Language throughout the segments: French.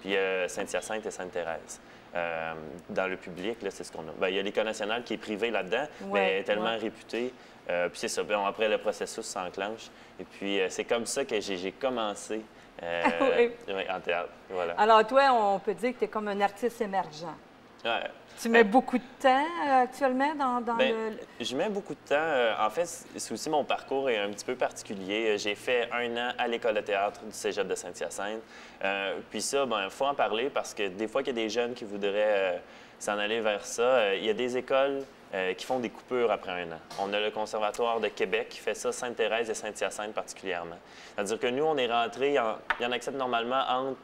puis Saint-Hyacinthe et Sainte-Thérèse. Dans le public, c'est ce qu'on a. Bien, il y a l'École nationale qui est privée là-dedans, mais elle est tellement réputée. Puis c'est ça. Bon, après, le processus s'enclenche. Et puis, c'est comme ça que j'ai commencé en théâtre. Voilà. Alors, toi, on peut dire que tu es comme un artiste émergent. Ouais. Tu mets beaucoup de temps actuellement dans Je mets beaucoup de temps. En fait, c'est aussi mon parcours est un petit peu particulier. J'ai fait 1 an à l'école de théâtre du Cégep de Saint-Hyacinthe. Puis ça, il faut en parler parce que des fois qu'il y a des jeunes qui voudraient s'en aller vers ça, il y a des écoles qui font des coupures après 1 an. On a le Conservatoire de Québec qui fait ça, Sainte-Thérèse et Saint-Hyacinthe particulièrement. C'est-à-dire que nous, on est rentrés, il y en accepte normalement entre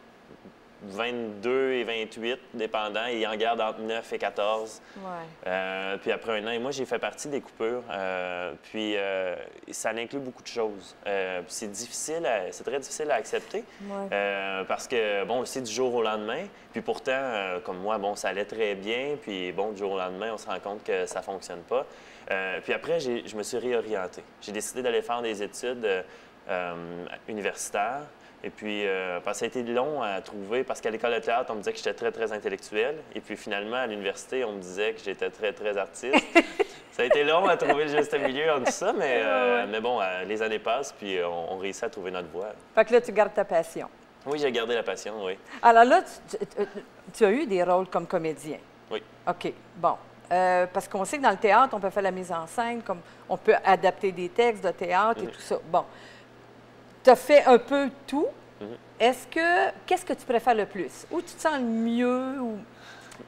22 et 28, dépendant, et ils en gardent entre 9 et 14. Ouais. Puis après 1 an, et moi, j'ai fait partie des coupures. Puis ça inclut beaucoup de choses. C'est difficile, c'est très difficile à accepter parce que, bon, c'est du jour au lendemain. Puis pourtant, comme moi, bon, ça allait très bien. Puis bon, du jour au lendemain, on se rend compte que ça ne fonctionne pas. Puis après, je me suis réorienté. J'ai décidé d'aller faire des études universitaires. Et puis, ça a été long à trouver parce qu'à l'école de théâtre, on me disait que j'étais très, très intellectuel. Et puis, finalement, à l'université, on me disait que j'étais très, très artiste. Ça a été long à trouver le juste milieu entre tout ça, mais bon, les années passent, puis on réussit à trouver notre voie. Fait que là, tu gardes ta passion. Oui, j'ai gardé la passion, oui. Alors là, tu as eu des rôles comme comédien. Oui. OK, bon. Parce qu'on sait que dans le théâtre, on peut faire la mise en scène, comme on peut adapter des textes de théâtre et tout ça. Bon. Tu as fait un peu tout. Qu'est-ce que tu préfères le plus? Où tu te sens le mieux? Ou...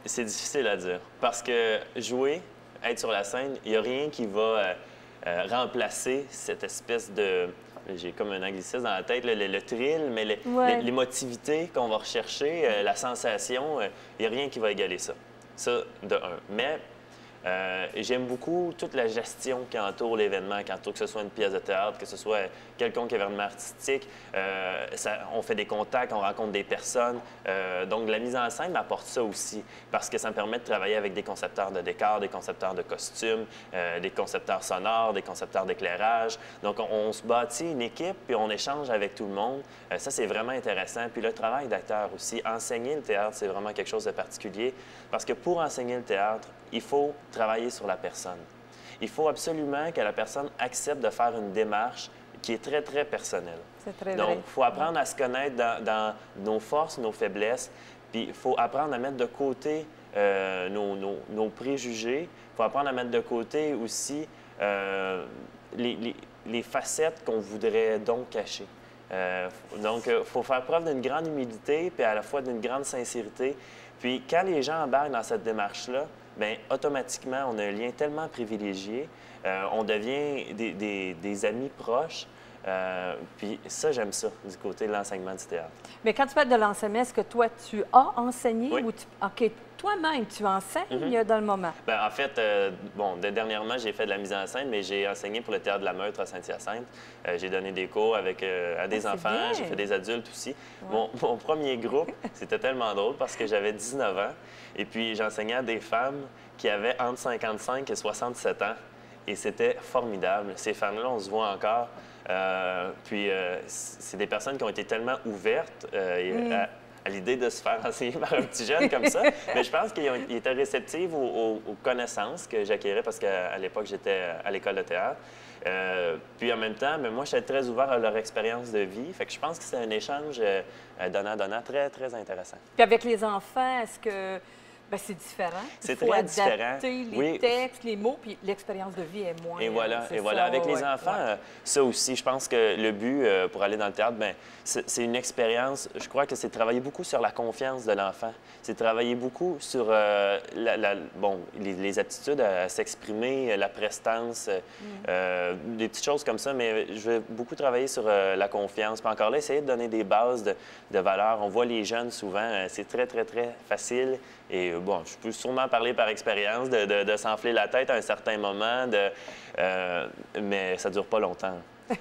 C'est difficile à dire. Parce que jouer, être sur la scène, il n'y a rien qui va remplacer cette espèce de... J'ai comme un anglicisme dans la tête, le thrill, mais l'émotivité qu'on va rechercher, la sensation, il n'y a rien qui va égaler ça. Ça, de un. Mais... j'aime beaucoup toute la gestion qui entoure l'événement, que ce soit une pièce de théâtre, que ce soit quelconque événement artistique. On fait des contacts, on rencontre des personnes. Donc, la mise en scène m'apporte ça aussi, parce que ça me permet de travailler avec des concepteurs de décors, des concepteurs de costumes, des concepteurs sonores, des concepteurs d'éclairage. Donc, on se bâtit une équipe, puis on échange avec tout le monde. Ça, c'est vraiment intéressant. Puis le travail d'acteur aussi. Enseigner le théâtre, c'est vraiment quelque chose de particulier, parce que pour enseigner le théâtre, il faut travailler sur la personne. Il faut absolument que la personne accepte de faire une démarche qui est très, très personnelle. C'est très Donc, vrai. il faut apprendre à se connaître dans nos forces, nos faiblesses, puis il faut apprendre à mettre de côté nos préjugés. Il faut apprendre à mettre de côté aussi les facettes qu'on voudrait donc cacher. Donc, il faut faire preuve d'une grande humilité, puis à la fois d'une grande sincérité. Puis, quand les gens embarquent dans cette démarche-là, bien, automatiquement, on a un lien tellement privilégié. On devient des amis proches. Puis ça, j'aime ça, du côté de l'enseignement du théâtre. Mais quand tu parles de l'enseignement, est-ce que toi, tu as enseigné Oui. ou OK, toi-même, tu enseignes dans le moment? Bien, en fait, bon, dernièrement, j'ai fait de la mise en scène, mais j'ai enseigné pour le Théâtre de la Meurtre à Saint-Hyacinthe. J'ai donné des cours à des enfants, j'ai fait des adultes aussi. Ouais. Mon premier groupe, c'était tellement drôle parce que j'avais 19 ans et puis j'enseignais à des femmes qui avaient entre 55 et 67 ans. Et c'était formidable. Ces femmes-là, on se voit encore. Puis c'est des personnes qui ont été tellement ouvertes à l'idée de se faire enseigner par un petit jeune comme ça. Mais je pense qu'ils étaient réceptifs aux connaissances que j'acquérais parce qu'à l'époque, j'étais à l'école de théâtre. Puis en même temps, moi, j'étais très ouvert à leur expérience de vie. Fait que je pense que c'est un échange donnant-donnant très, très intéressant. Puis avec les enfants, est-ce que... Bien, c'est différent. C'est très différent. Adapter les textes, les mots, puis l'expérience de vie est moins... Et voilà. Avec les enfants, ça aussi, je pense que le but pour aller dans le théâtre, bien, c'est une expérience. Je crois que c'est de travailler beaucoup sur la confiance de l'enfant. C'est de travailler beaucoup sur les aptitudes à s'exprimer, la prestance, des petites choses comme ça. Mais je vais beaucoup travailler sur la confiance. Puis encore là, essayer de donner des bases de valeurs. On voit les jeunes souvent, c'est très, très, très facile. Et bon, je peux sûrement parler par expérience de s'enfler la tête à un certain moment, mais ça ne dure pas longtemps.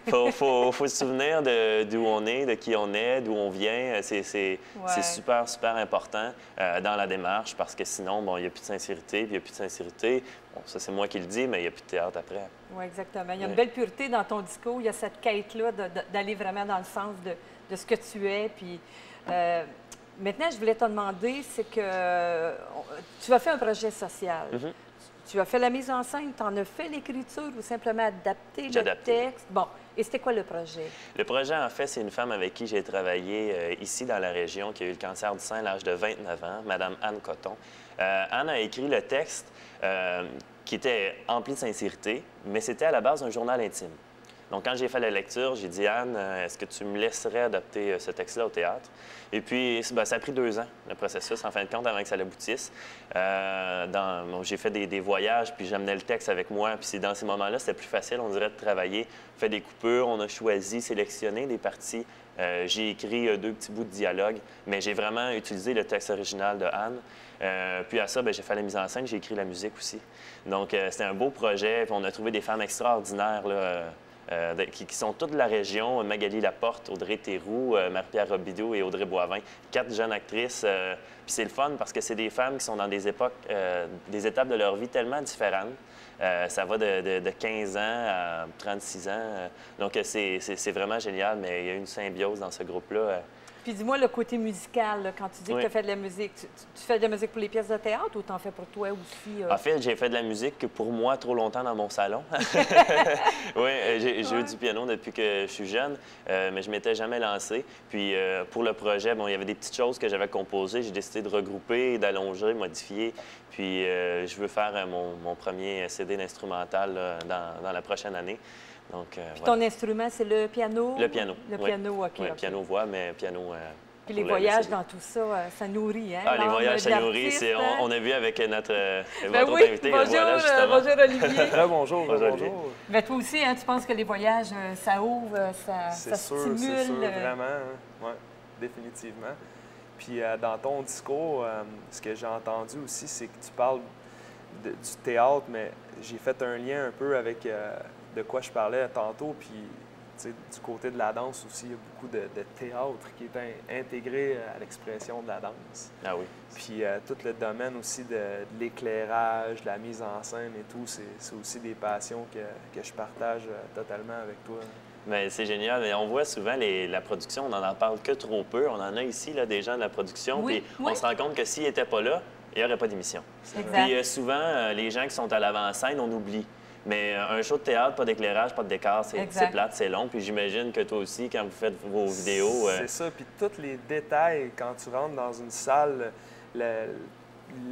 Faut se souvenir d'où on est, de qui on est, d'où on vient. C'est super, super important dans la démarche parce que sinon, bon, il n'y a plus de sincérité, puis il n'y a plus de sincérité. Bon, ça, c'est moi qui le dis, mais il n'y a plus de théâtre après. Oui, exactement. Il y a une belle pureté dans ton discours. Il y a cette quête-là d'aller vraiment dans le sens de ce que tu es. Puis, Maintenant, je voulais te demander, c'est que tu as fait un projet social. Tu as fait la mise en scène, tu en as fait l'écriture ou simplement adapté le texte? Bon, et c'était quoi le projet? Le projet, en fait, c'est une femme avec qui j'ai travaillé ici dans la région qui a eu le cancer du sein à l'âge de 29 ans, Mme Anne Coton. Anne a écrit le texte qui était empli de sincérité, mais c'était à la base un journal intime. Donc, quand j'ai fait la lecture, j'ai dit, Anne, est-ce que tu me laisserais adapter ce texte-là au théâtre? Et puis, bien, ça a pris 2 ans, le processus, en fin de compte, avant que ça l'aboutisse. J'ai fait des voyages, puis j'amenais le texte avec moi. Puis dans ces moments-là, c'était plus facile, on dirait, de travailler. On fait des coupures, on a choisi, sélectionné des parties. J'ai écrit 2 petits bouts de dialogue, mais j'ai vraiment utilisé le texte original de Anne. Puis à ça, bien, j'ai fait la mise en scène, j'ai écrit la musique aussi. Donc, c'était un beau projet. Puis on a trouvé des femmes extraordinaires, là, qui sont toutes de la région, Magali Laporte, Audrey Théroux, Marie-Pierre Robidoux et Audrey Boivin. 4 jeunes actrices. Puis c'est le fun parce que c'est des femmes qui sont dans des époques, des étapes de leur vie tellement différentes. Ça va de 15 ans à 36 ans. Donc c'est vraiment génial, mais il y a une symbiose dans ce groupe-là. Puis dis-moi le côté musical, là, quand tu dis que tu as fait de la musique, tu fais de la musique pour les pièces de théâtre ou tu en fais pour toi aussi? En fait, j'ai fait de la musique pour moi trop longtemps dans mon salon. Oui, j'ai joué du piano depuis que je suis jeune, mais je ne m'étais jamais lancé. Puis pour le projet, bon, il y avait des petites choses que j'avais composées. J'ai décidé de regrouper, d'allonger, modifier. Puis je veux faire mon premier CD d'instrumental dans la prochaine année. Donc, puis ton instrument, c'est le piano? Le piano. Le piano, OK. Oui, okay. piano-voix, mais piano... Puis les voyages dans tout ça, ça nourrit, hein? Ah, les voyages, ça nourrit. Hein? On a vu avec notre oui, invité. Bonjour, voilà, justement. bonjour Olivier. Bonjour. Mais toi aussi, hein, tu penses que les voyages, ça ouvre, ça stimule? C'est sûr, vraiment. Hein? Oui, définitivement. Puis dans ton discours, ce que j'ai entendu aussi, c'est que tu parles du théâtre, mais j'ai fait un lien un peu avec de quoi je parlais tantôt. Puis du côté de la danse aussi, il y a beaucoup de théâtre qui est intégré à l'expression de la danse. Ah oui. Puis tout le domaine aussi de l'éclairage, de la mise en scène et tout, c'est aussi des passions que je partage totalement avec toi. Bien, c'est génial. On voit souvent la production, on n'en parle que trop peu. On en a ici, là, des gens de la production, puis on se rend compte que s'ils n'étaient pas là, il n'y aurait pas d'émission. Puis souvent, les gens qui sont à l'avant-scène, on oublie. Mais un show de théâtre, pas d'éclairage, pas de décor, c'est plate, c'est long. Puis j'imagine que toi aussi, quand vous faites vos vidéos... C'est ça. Puis tous les détails, quand tu rentres dans une salle,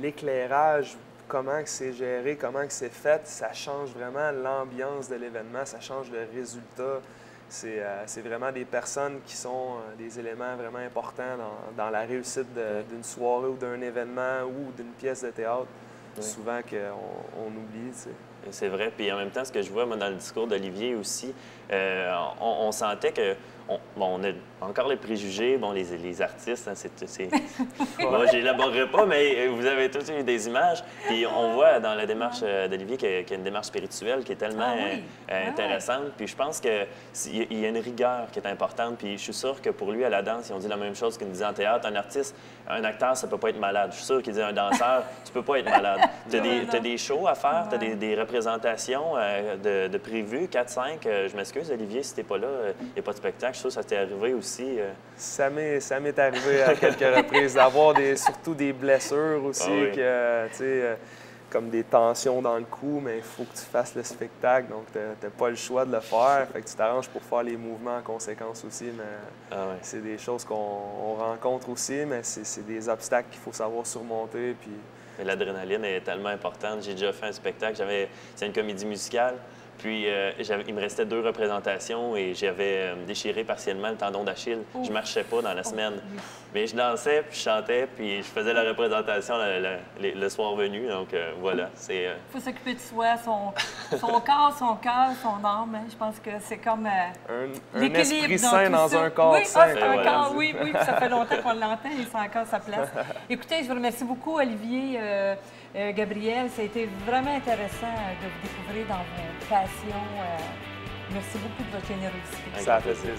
l'éclairage, comment c'est géré, comment c'est fait, ça change vraiment l'ambiance de l'événement, ça change le résultat. C'est vraiment des personnes qui sont des éléments vraiment importants dans la réussite d'une soirée ou d'un événement ou d'une pièce de théâtre. Souvent qu'on oublie, tu sais. C'est vrai. Puis en même temps, ce que je vois moi, dans le discours d'Olivier aussi, on sentait que on a encore les préjugés, les artistes, hein, Moi, je l'élaborerai pas, mais vous avez tous eu des images. Puis on voit dans la démarche d'Olivier qu'il y a une démarche spirituelle qui est tellement intéressante. Puis je pense qu'il y a une rigueur qui est importante. Puis je suis sûr que pour lui, à la danse, ils ont dit la même chose qu'ils nous disaient en théâtre. Un artiste, un acteur, ça peut pas être malade. Je suis sûr qu'il dit un danseur, tu peux pas être malade. Tu as des shows à faire, tu as des représentations de prévues, 4-5. Je m'excuse, Olivier, si t'es pas là, il n'y a pas de spectacle. Je suis sûr que ça t'est arrivé aussi. Ça m'est arrivé à quelques reprises d'avoir surtout des blessures aussi, comme des tensions dans le cou, mais il faut que tu fasses le spectacle, donc tu n'as pas le choix de le faire. Fait que tu t'arranges pour faire les mouvements en conséquence aussi, mais c'est des choses qu'on rencontre aussi, mais c'est des obstacles qu'il faut savoir surmonter. Puis... L'adrénaline est tellement importante. J'ai déjà fait un spectacle, c'est une comédie musicale. Puis, il me restait 2 représentations et j'avais déchiré partiellement le tendon d'Achille. Je ne marchais pas dans la semaine. Mais je dansais, puis je chantais, puis je faisais la représentation le soir venu. Donc, voilà. Il faut s'occuper de soi, son corps, son cœur, son âme. Hein. Je pense que c'est comme un esprit sain dans un corps sain. Oui, puis ça fait longtemps qu'on l'entend et c'est encore sa place. Écoutez, je vous remercie beaucoup, Olivier. Gabriel, ça a été vraiment intéressant de vous découvrir dans vos passions. Merci beaucoup de votre générosité. Ça a fait plaisir.